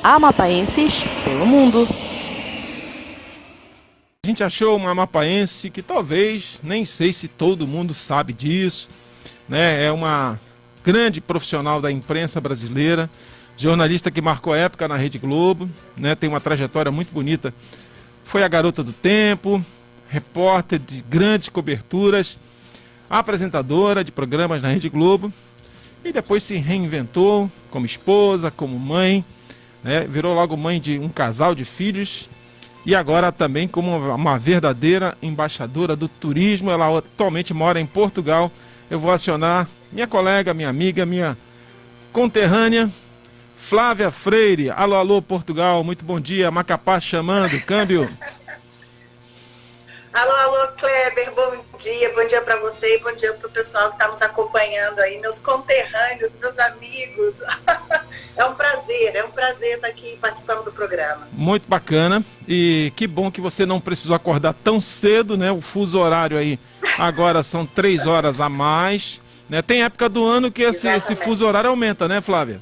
Amapaenses pelo mundo. A gente achou uma amapaense que talvez, nem sei se todo mundo sabe disso, né? É uma grande profissional da imprensa brasileira, jornalista que marcou época na Rede Globo, né? Tem uma trajetória muito bonita. Foi a garota do tempo, repórter de grandes coberturas, apresentadora de programas na Rede Globo e depois se reinventou como esposa, como mãe, né? Virou logo mãe de um casal de filhos. E agora também como uma verdadeira embaixadora do turismo. Ela atualmente mora em Portugal. Eu vou acionar minha colega, minha amiga, minha conterrânea, Flávia Freire. Alô, alô, Portugal, muito bom dia. Macapá chamando, câmbio. Alô, alô, Kleber, bom dia para você e bom dia para o pessoal que está nos acompanhando aí, meus conterrâneos, meus amigos. É um prazer estar aqui participando do programa. Muito bacana e que bom que você não precisou acordar tão cedo, né? O fuso horário aí agora são 3 horas a mais, né? Tem época do ano que esse fuso horário aumenta, né, Flávia?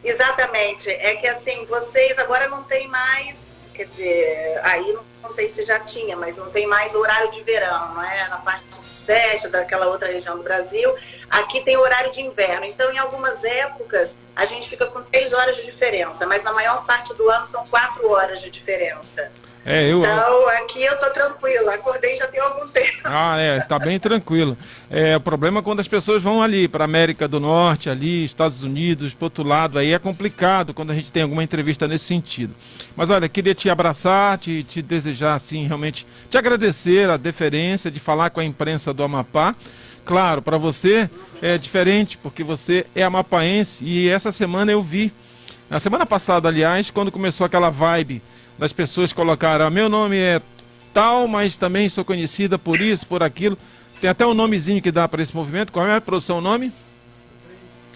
Exatamente, é que assim, vocês agora não tem mais, quer dizer, aí não sei se já tinha, mas não tem mais horário de verão, não é? Na parte do sudeste, daquela outra região do Brasil, aqui tem horário de inverno. Então, em algumas épocas, a gente fica com 3 horas de diferença, mas na maior parte do ano são 4 horas de diferença. Então, aqui eu tô tranquila, acordei já tem algum tempo. Tá bem tranquilo. O problema é quando as pessoas vão ali para América do Norte, ali, Estados Unidos, pro outro lado, aí é complicado quando a gente tem alguma entrevista nesse sentido. Mas olha, queria te abraçar, te desejar, assim, realmente, te agradecer a deferência de falar com a imprensa do Amapá. Claro, para você é diferente, porque você é amapaense e essa semana eu vi, na semana passada, aliás, quando começou aquela vibe das pessoas colocaram, meu nome é tal, mas também sou conhecida por isso, por aquilo. Tem até um nomezinho que dá para esse movimento. Qual é a produção, o nome?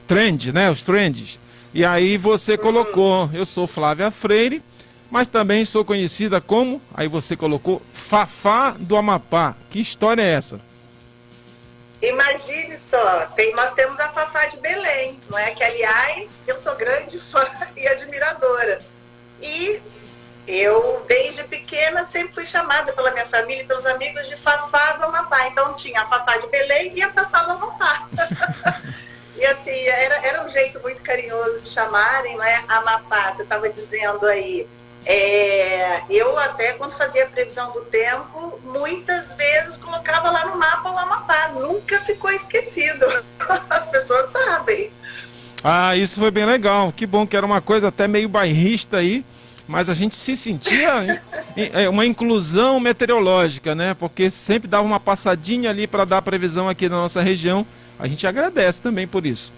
Trend, né? Os trends. E aí você colocou, eu sou Flávia Freire, mas também sou conhecida como, aí você colocou, Fafá do Amapá. Que história é essa? Imagine só, nós temos a Fafá de Belém, não é? Que, aliás, eu sou grande fã e admiradora. E eu, desde pequena, sempre fui chamada pela minha família e pelos amigos de Fafá do Amapá. Então tinha a Fafá de Belém e a Fafá do Amapá. E assim, era um jeito muito carinhoso de chamarem, não é? Amapá, você estava dizendo aí. Eu até, quando fazia a previsão do tempo, muitas vezes colocava lá no mapa o Amapá. Nunca ficou esquecido. As pessoas sabem. Isso foi bem legal. Que bom que era uma coisa até meio bairrista aí. Mas a gente se sentia uma inclusão meteorológica, né? Porque sempre dava uma passadinha ali para dar a previsão aqui na nossa região. A gente agradece também por isso.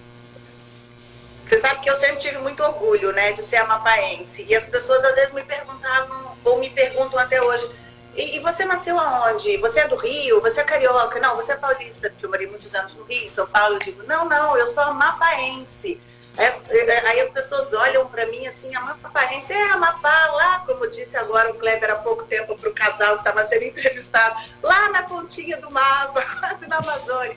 Você sabe que eu sempre tive muito orgulho, né, de ser amapaense. E as pessoas às vezes me perguntavam, ou me perguntam até hoje, e você nasceu aonde? Você é do Rio? Você é carioca? Não, você é paulista, porque eu morei muitos anos no Rio, em São Paulo. Eu digo, não, eu sou amapaense. Aí as pessoas olham para mim assim, amapaense é Amapá, lá, como disse agora o Kleber há pouco tempo para o casal que estava sendo entrevistado, lá na pontinha do mapa, na Amazônia.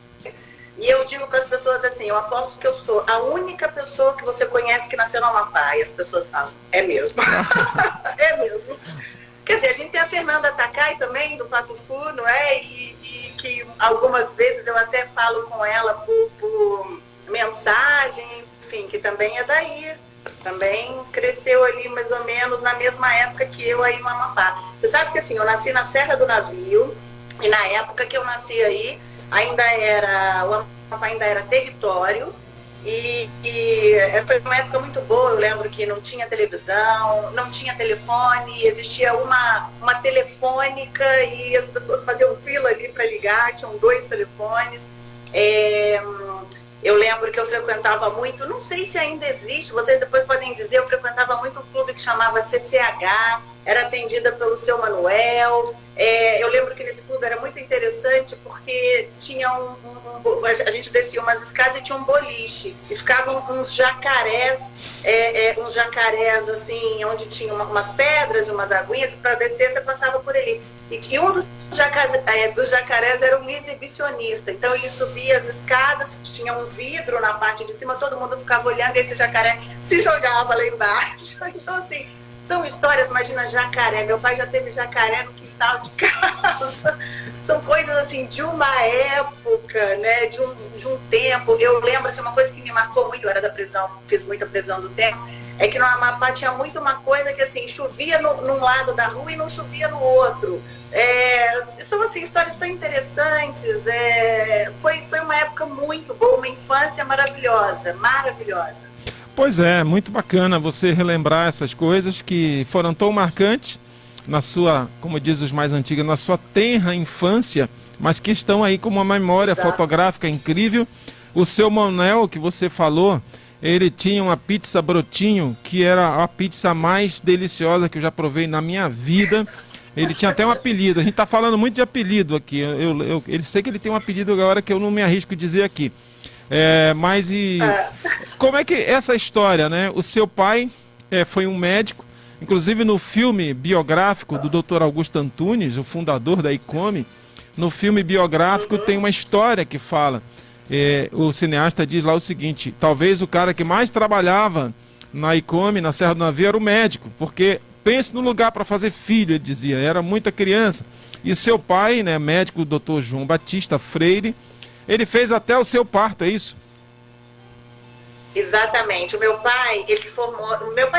E eu digo para as pessoas assim, eu aposto que eu sou a única pessoa que você conhece que nasceu no Amapá. E as pessoas falam, é mesmo, é mesmo. Quer dizer, a gente tem a Fernanda Takai também, do Pato Fu, não é? E que algumas vezes eu até falo com ela por mensagem, enfim, que também é daí, também cresceu ali mais ou menos na mesma época que eu aí no Amapá. Você sabe que assim, eu nasci na Serra do Navio, e na época que eu nasci aí, o Amapá ainda era território, e foi uma época muito boa. Eu lembro que não tinha televisão, não tinha telefone, existia uma telefônica e as pessoas faziam fila ali para ligar, tinham 2 telefones. Eu lembro que eu frequentava muito, não sei se ainda existe, vocês depois podem dizer, eu frequentava muito um clube que chamava CCH, era atendida pelo seu Manuel. Eu lembro que nesse clube era muito interessante porque tinha a gente descia umas escadas e tinha um boliche, e ficavam uns jacarés assim, onde tinha umas pedras e umas aguinhas, e para descer você passava por ali. E um dos jacarés era um exibicionista, então ele subia as escadas, tinha um vidro na parte de cima, todo mundo ficava olhando e esse jacaré se jogava lá embaixo. Então, assim, são histórias, imagina jacaré. Meu pai já teve jacaré no quintal de casa. São coisas, assim, de uma época, né, de um tempo. Eu lembro, assim, uma coisa que me marcou muito, eu era da previsão, fiz muita previsão do tempo, é que no Amapá tinha muito uma coisa que, assim, chovia num lado da rua e não chovia no outro. São, assim, histórias tão interessantes. Foi uma época muito boa, uma infância maravilhosa, maravilhosa. Pois é, muito bacana você relembrar essas coisas que foram tão marcantes na sua, como diz os mais antigos, na sua tenra infância, mas que estão aí com uma memória fotográfica incrível. O seu Manuel, que você falou, ele tinha uma pizza brotinho, que era a pizza mais deliciosa que eu já provei na minha vida. Ele tinha até um apelido, a gente está falando muito de apelido aqui, eu sei que ele tem um apelido agora que eu não me arrisco a dizer aqui. Como é que essa história, né? O seu pai foi um médico, inclusive no filme biográfico do Dr. Augusto Antunes, o fundador da ICOME, no filme biográfico tem uma história que fala, o cineasta diz lá o seguinte: talvez o cara que mais trabalhava na ICOME, na Serra do Navio, era o médico, porque pense no lugar para fazer filho, ele dizia, era muita criança. E seu pai, né, médico, o Dr. João Batista Freire, ele fez até o seu parto, é isso? Exatamente. O meu pai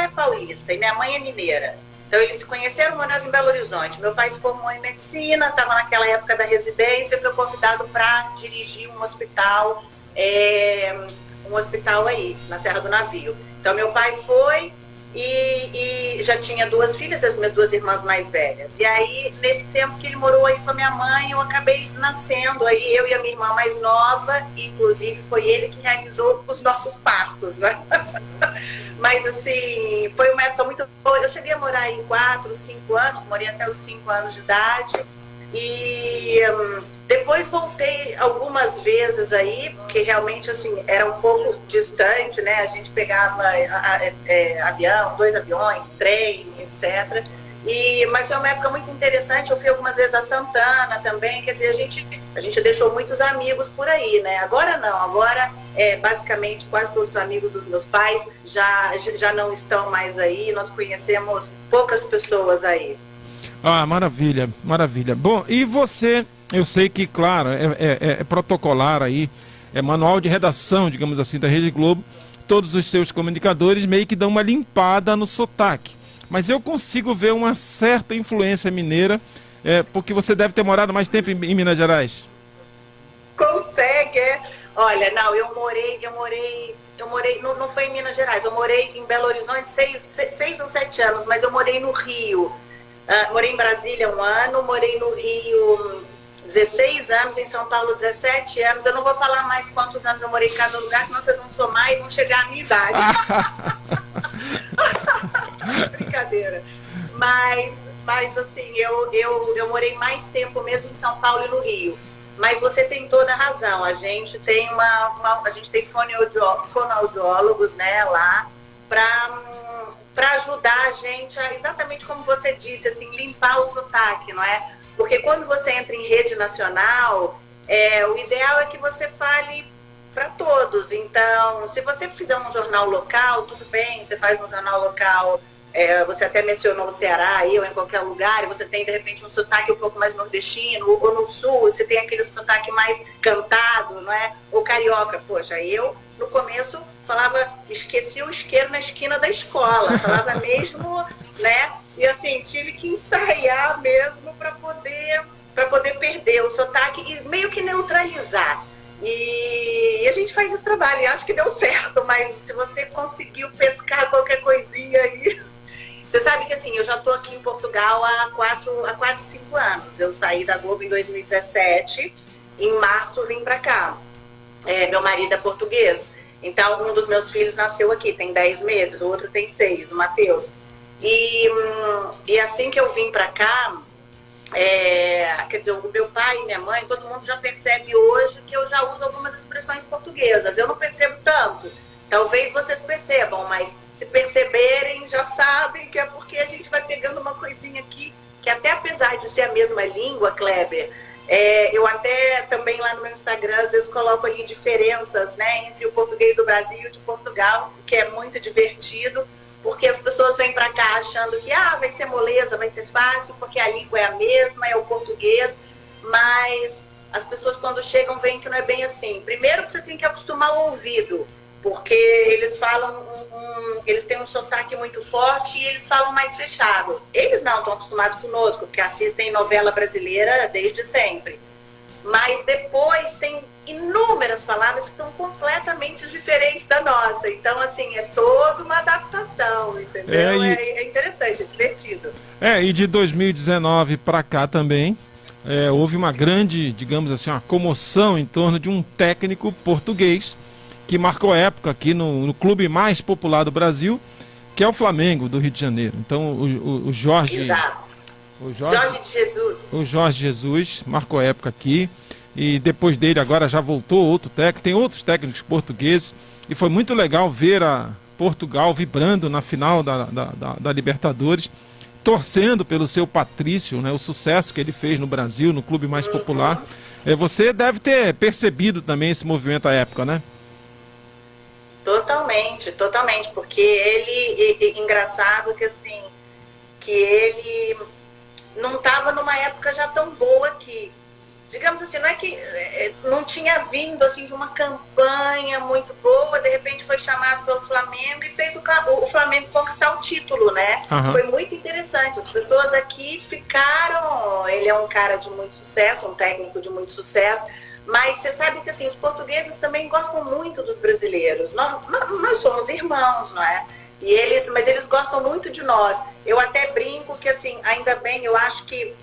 é paulista e minha mãe é mineira. Então eles se conheceram morando em Belo Horizonte. Meu pai se formou em medicina, estava naquela época da residência, foi convidado para dirigir um hospital aí, na Serra do Navio. Então meu pai foi e já tinha 2 filhas, as minhas 2 irmãs mais velhas. E aí, nesse tempo que ele morou aí com a minha mãe, eu acabei nascendo aí, eu e a minha irmã mais nova, e inclusive foi ele que realizou os nossos partos, né? Mas assim, foi uma época muito boa. Eu cheguei a morar aí 4, 5 anos, morei até os 5 anos de idade. E depois voltei algumas vezes aí, porque realmente assim, era um pouco distante, né? A gente pegava avião, 2 aviões, trem, etc. Mas foi uma época muito interessante. Eu fui algumas vezes a Santana também, quer dizer, a gente deixou muitos amigos por aí, né? Agora não, agora basicamente quase todos os amigos dos meus pais já não estão mais aí, nós conhecemos poucas pessoas aí. Ah, maravilha, maravilha. Bom, e você, eu sei que, claro, é protocolar aí, é manual de redação, digamos assim, da Rede Globo, todos os seus comunicadores meio que dão uma limpada no sotaque. Mas eu consigo ver uma certa influência mineira, porque você deve ter morado mais tempo em Minas Gerais. Consegue, Olha, não, eu morei, não foi em Minas Gerais, eu morei em Belo Horizonte 6 ou 7 anos, mas eu morei no Rio. Morei em Brasília 1 ano, morei no Rio 16 anos, em São Paulo 17 anos. Eu não vou falar mais quantos anos eu morei em cada lugar, senão vocês vão somar e vão chegar à minha idade. Brincadeira. Mas assim, eu morei mais tempo mesmo em São Paulo e no Rio. Mas você tem toda a razão. A gente tem a gente tem fonoaudiólogos, né, lá, para ajudar a gente a, exatamente como você disse, assim, limpar o sotaque, não é? Porque quando você entra em rede nacional, o ideal é que você fale para todos. Então, se você fizer um jornal local, tudo bem, você faz um jornal local, você até mencionou o Ceará aí, ou em qualquer lugar, e você tem, de repente, um sotaque um pouco mais nordestino, ou no sul, você tem aquele sotaque mais cantado, não é? Ou carioca. Poxa, eu, no começo, esqueci o isqueiro na esquina da escola, falava mesmo, né? E assim, tive que ensaiar mesmo para poder perder o sotaque e meio que neutralizar. E a gente faz esse trabalho, e acho que deu certo, mas se você conseguiu pescar qualquer coisinha aí... Você sabe que assim, eu já estou aqui em Portugal há quase 5 anos. Eu saí da Globo em 2017, em março vim para cá. Meu marido é português, então um dos meus filhos nasceu aqui, tem 10 meses, o outro tem 6, o Matheus. E assim que eu vim para cá, quer dizer, o meu pai e minha mãe, todo mundo já percebe hoje que eu já uso algumas expressões portuguesas. Eu não percebo tanto. Talvez vocês percebam, mas se perceberem, já sabem que é porque a gente vai pegando uma coisinha aqui, que até apesar de ser a mesma língua, Kleber, Eu até também lá no meu Instagram, às vezes coloco ali diferenças, né, entre o português do Brasil e o de Portugal, que é muito divertido, porque as pessoas vêm para cá achando que vai ser moleza, vai ser fácil, porque a língua é a mesma, é o português, mas as pessoas quando chegam veem que não é bem assim. Primeiro você tem que acostumar o ouvido, porque eles falam, eles têm um sotaque muito forte e eles falam mais fechado. Eles não estão acostumados conosco, porque assistem novela brasileira desde sempre. Mas depois tem inúmeras palavras que são completamente diferentes da nossa. Então, assim, é toda uma adaptação, entendeu? É interessante, é divertido. E de 2019 para cá também, houve uma grande, digamos assim, uma comoção em torno de um técnico português que marcou época aqui no clube mais popular do Brasil, que é o Flamengo, do Rio de Janeiro. Então, o Jorge... Exato. Jorge de Jesus. O Jorge Jesus marcou época aqui, e depois dele agora já voltou outro técnico, tem outros técnicos portugueses, e foi muito legal ver a Portugal vibrando na final da Libertadores, torcendo pelo seu Patrício, né, o sucesso que ele fez no Brasil, no clube mais popular. Você deve ter percebido também esse movimento à época, né? Totalmente, porque ele, engraçado que assim, que ele não estava numa época já tão boa aqui. Digamos assim, não é que não tinha vindo assim de uma campanha muito boa, de repente foi chamado pelo Flamengo e fez o Flamengo conquistar o título, né? Uhum. Foi muito interessante, as pessoas aqui ficaram, ele é um cara de muito sucesso, um técnico de muito sucesso, mas você sabe que assim, os portugueses também gostam muito dos brasileiros, nós somos irmãos, não é? Mas eles gostam muito de nós. Eu até brinco que assim, ainda bem, eu acho que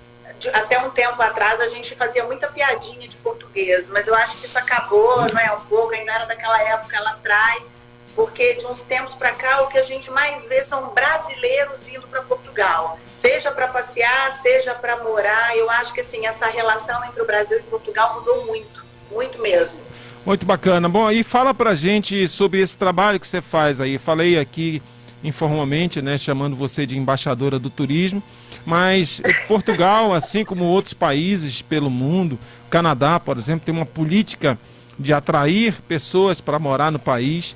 até um tempo atrás a gente fazia muita piadinha de português, mas eu acho que isso acabou, não é, um pouco, ainda era daquela época lá atrás, porque de uns tempos para cá o que a gente mais vê são brasileiros vindo para Portugal, seja para passear, seja para morar. Eu acho que assim, essa relação entre o Brasil e Portugal mudou muito, muito mesmo. Muito bacana. Bom, aí fala pra gente sobre esse trabalho que você faz aí. Falei aqui informalmente, né, chamando você de embaixadora do turismo, mas Portugal, assim como outros países pelo mundo, Canadá, por exemplo, tem uma política de atrair pessoas para morar no país.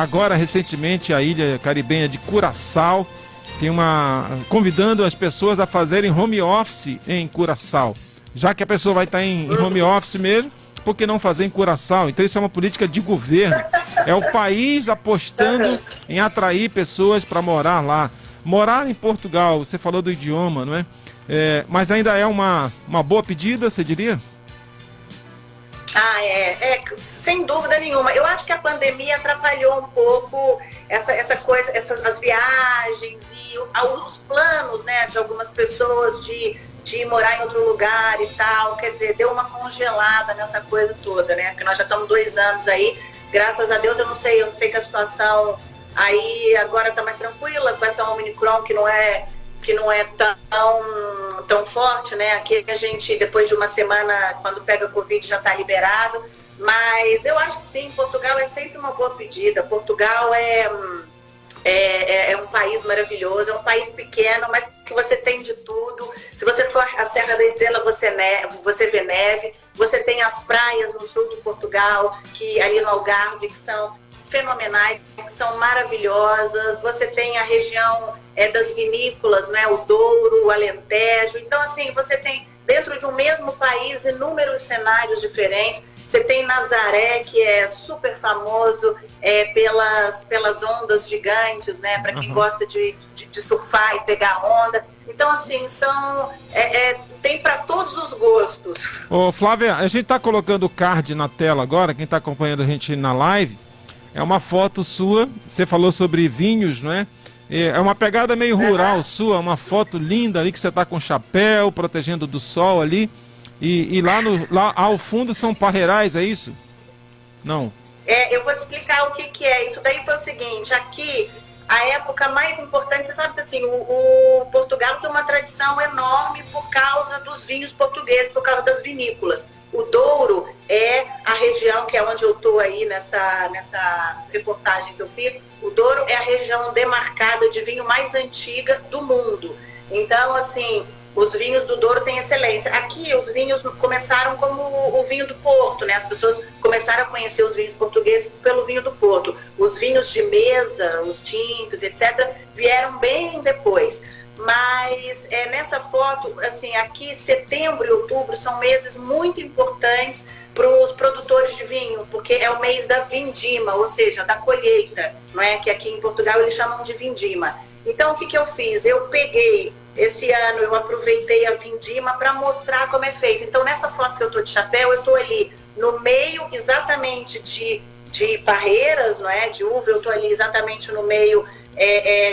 Agora, recentemente, a ilha caribenha de Curaçao tem convidando as pessoas a fazerem home office em Curaçao. Já que a pessoa vai estar em home office mesmo, por que não fazer em Curaçao? Então isso é uma política de governo. É o país apostando em atrair pessoas para morar lá. Morar em Portugal, você falou do idioma, não é? Mas ainda é uma boa pedida, você diria? Sem dúvida nenhuma. Eu acho que a pandemia atrapalhou um pouco essa coisa, as viagens e os planos, né, de algumas pessoas de morar em outro lugar e tal. Quer dizer, deu uma congelada nessa coisa toda, né? Porque nós já estamos 2 anos aí, graças a Deus. Eu não sei que a situação aí agora está mais tranquila com essa Omicron, que não é tão forte, né? Aqui a gente, depois de uma semana, quando pega Covid, já está liberado. Mas eu acho que sim, Portugal é sempre uma boa pedida. Portugal é um país maravilhoso, é um país pequeno, mas que você tem de tudo. Se você for à Serra da Estrela, você vê neve. Você tem as praias no sul de Portugal, que ali no Algarve, que são fenomenais, que são maravilhosas. Você tem a região das vinícolas, né? O Douro, o Alentejo. Então, assim, você tem dentro de um mesmo país inúmeros cenários diferentes. Você tem Nazaré, que é super famoso pelas ondas gigantes, né? Para quem gosta de surfar e pegar onda. Então, assim, tem para todos os gostos. Ô, Flávia, a gente está colocando o card na tela agora, quem está acompanhando a gente na live, é uma foto sua, você falou sobre vinhos, não é? É uma pegada meio rural sua, uma foto linda ali que você está com chapéu, protegendo do sol ali. E lá ao fundo são parreirais, é isso? Não. Eu vou te explicar o que é. Isso daí foi o seguinte, aqui, a época mais importante, você sabe que assim, o Portugal tem uma tradição enorme por causa dos vinhos portugueses, por causa das vinícolas. O Douro é a região, que é onde eu estou aí nessa reportagem que eu fiz, o Douro é a região demarcada de vinho mais antiga do mundo. Então, assim, os vinhos do Douro têm excelência. Aqui, os vinhos começaram como o vinho do Porto, né? As pessoas começaram a conhecer os vinhos portugueses pelo vinho do Porto. Os vinhos de mesa, os tintos, etc., vieram bem depois. Mas nessa foto, assim, aqui setembro e outubro são meses muito importantes para os produtores de vinho, porque é o mês da vindima, ou seja, da colheita, não é? Que aqui em Portugal eles chamam de vindima. Então, o que eu fiz? Eu peguei, esse ano eu aproveitei a vindima para mostrar como é feito. Então, nessa foto que eu estou de chapéu, eu estou ali no meio exatamente de parreiras, não é? De uva, eu estou ali exatamente no meio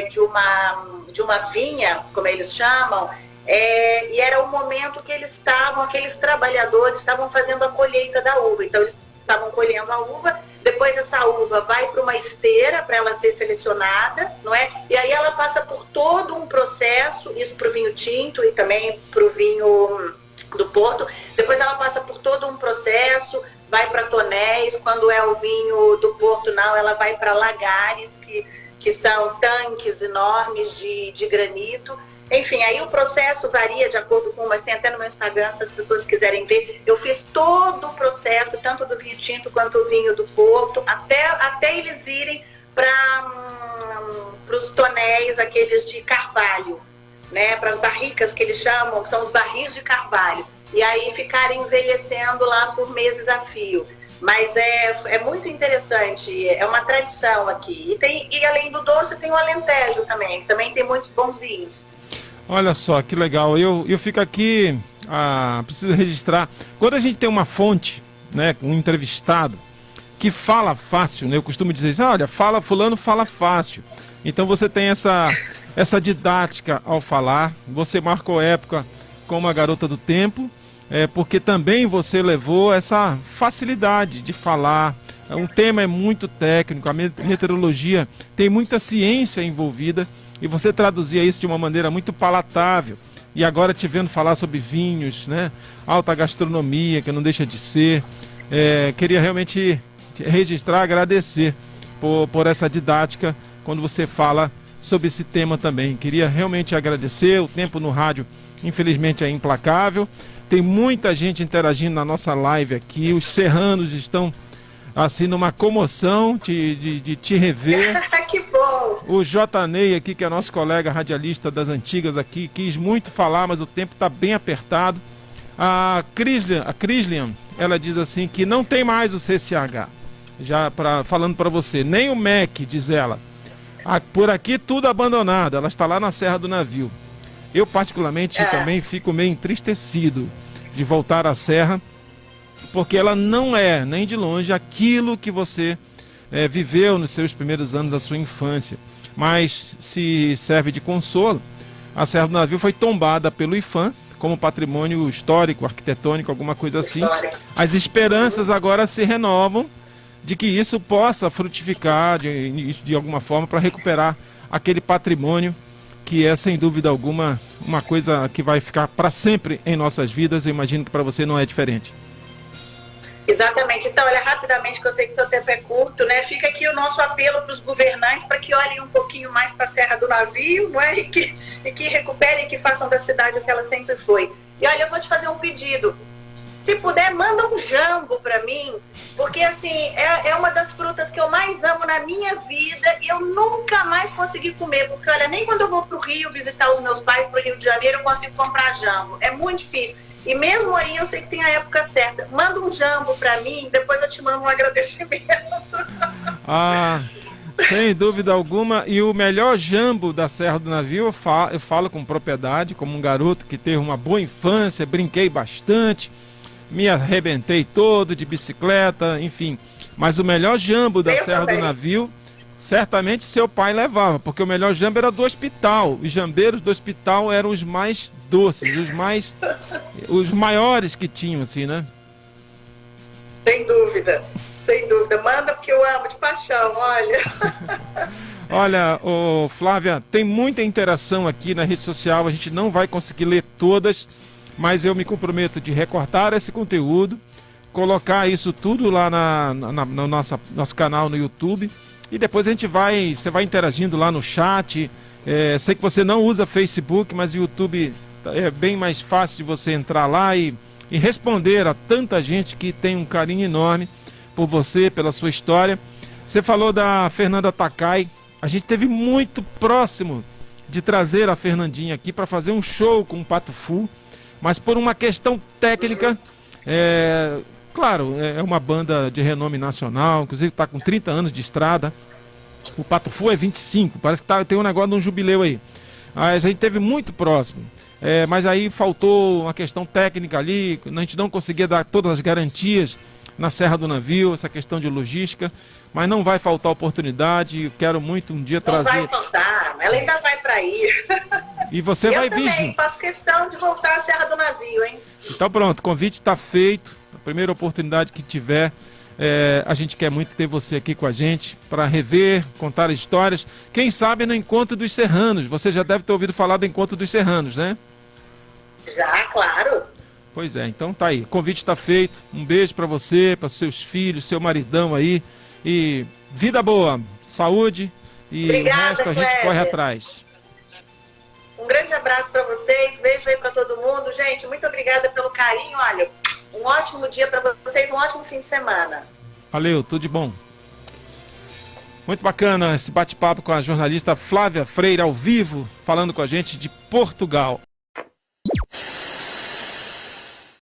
de uma vinha, como eles chamam, e era o momento que aqueles trabalhadores estavam fazendo a colheita da uva. Então, eles estavam colhendo a uva, depois essa uva vai para uma esteira para ela ser selecionada, não é? E aí ela passa por todo um processo, isso para o vinho tinto e também para o vinho do Porto. Depois ela passa por todo um processo, vai para tonéis. Quando é o vinho do Porto, não, ela vai para lagares, que são tanques enormes de granito. Enfim, aí o processo varia de acordo com, mas tem até no meu Instagram, se as pessoas quiserem ver, eu fiz todo o processo, tanto do vinho tinto quanto o vinho do Porto, até eles irem para os tonéis, aqueles de carvalho, né, para as barricas que eles chamam, que são os barris de carvalho, e aí ficarem envelhecendo lá por meses a fio. Mas é muito interessante, é uma tradição aqui. E além do doce, tem o Alentejo também, que também tem muitos bons vinhos. Olha só, que legal. Eu fico aqui, preciso registrar. Quando a gente tem uma fonte, né, um entrevistado, que fala fácil, né, eu costumo dizer assim, olha, fulano fala fácil. Então você tem essa didática ao falar, você marcou época como a garota do tempo, porque também você levou essa facilidade de falar. Um tema é muito técnico, a meteorologia tem muita ciência envolvida e você traduzia isso de uma maneira muito palatável. E agora te vendo falar sobre vinhos, né? Alta gastronomia, que não deixa de ser. Queria realmente registrar, agradecer por essa didática quando você fala sobre esse tema também. Queria realmente agradecer. O tempo no rádio, infelizmente, é implacável. Tem muita gente interagindo na nossa live aqui. Os serranos estão, assim, numa comoção de te rever. Que bom! O Ney aqui, que é nosso colega radialista das antigas aqui, quis muito falar, mas o tempo está bem apertado. A Crislian, ela diz assim que não tem mais o CCH. Já falando para você, nem o MEC, diz ela. Por aqui tudo abandonado. Ela está lá na Serra do Navio. Eu, particularmente, também fico meio entristecido de voltar à Serra, porque ela não é, nem de longe, aquilo que você viveu nos seus primeiros anos da sua infância. Mas, se serve de consolo, a Serra do Navio foi tombada pelo IPHAN como patrimônio histórico, arquitetônico, alguma coisa assim. As esperanças agora se renovam de que isso possa frutificar de alguma forma para recuperar aquele patrimônio que é, sem dúvida alguma, uma coisa que vai ficar para sempre em nossas vidas. Eu imagino que para você não é diferente. Exatamente. Então, olha, rapidamente, que eu sei que seu tempo é curto, né? Fica aqui o nosso apelo para os governantes para que olhem um pouquinho mais para a Serra do Navio, não é? E que recuperem e que façam da cidade o que ela sempre foi. E olha, eu vou te fazer um pedido. Se puder, manda um jambo para mim, porque assim, é uma das frutas que eu mais amo na minha vida e eu nunca mais consegui comer, porque olha, nem quando eu vou pro Rio visitar os meus pais pro Rio de Janeiro eu consigo comprar jambo, é muito difícil. E mesmo aí eu sei que tem a época certa. Manda um jambo para mim, depois eu te mando um agradecimento. Sem dúvida alguma. E o melhor jambo da Serra do Navio, eu falo com propriedade, como um garoto que teve uma boa infância, brinquei bastante, me arrebentei todo de bicicleta, enfim. Mas o melhor jambo da Serra do Navio, certamente seu pai levava, porque o melhor jambo era do hospital. Os jambeiros do hospital eram os mais doces, os maiores que tinham, assim, né? Sem dúvida, sem dúvida. Manda, porque eu amo de paixão, olha. Olha, Flávia, tem muita interação aqui na rede social, a gente não vai conseguir ler todas, mas eu me comprometo de recortar esse conteúdo, colocar isso tudo lá no nosso canal no YouTube, e depois você vai interagindo lá no chat, Sei que você não usa Facebook, mas o YouTube é bem mais fácil de você entrar lá e responder a tanta gente que tem um carinho enorme por você, pela sua história. Você falou da Fernanda Takai. A gente esteve muito próximo de trazer a Fernandinha aqui para fazer um show com o Pato Fu, mas por uma questão técnica, claro, é uma banda de renome nacional, inclusive está com 30 anos de estrada. O Pato Fu é 25, parece que tem um negócio de um jubileu aí. A gente esteve muito próximo, mas aí faltou uma questão técnica ali, a gente não conseguia dar todas as garantias na Serra do Navio, essa questão de logística, mas não vai faltar oportunidade, eu quero muito um dia trazer... Não vai faltar, ela ainda vai para aí. E você vai vir. Eu também faço questão de voltar à Serra do Navio, hein? Então pronto, o convite está feito, a primeira oportunidade que tiver, a gente quer muito ter você aqui com a gente, para rever, contar histórias, quem sabe no Encontro dos Serranos, você já deve ter ouvido falar do Encontro dos Serranos, né? Já, claro. Pois é, então tá aí, o convite está feito, um beijo para você, para seus filhos, seu maridão aí, e vida boa, saúde, e obrigada, o resto a gente Kleber. corre atrás. Um grande abraço para vocês, beijo aí para todo mundo. Gente, muito obrigada pelo carinho, olha, um ótimo dia para vocês, um ótimo fim de semana. Valeu, tudo de bom. Muito bacana esse bate-papo com a jornalista Flávia Freire, ao vivo, falando com a gente de Portugal.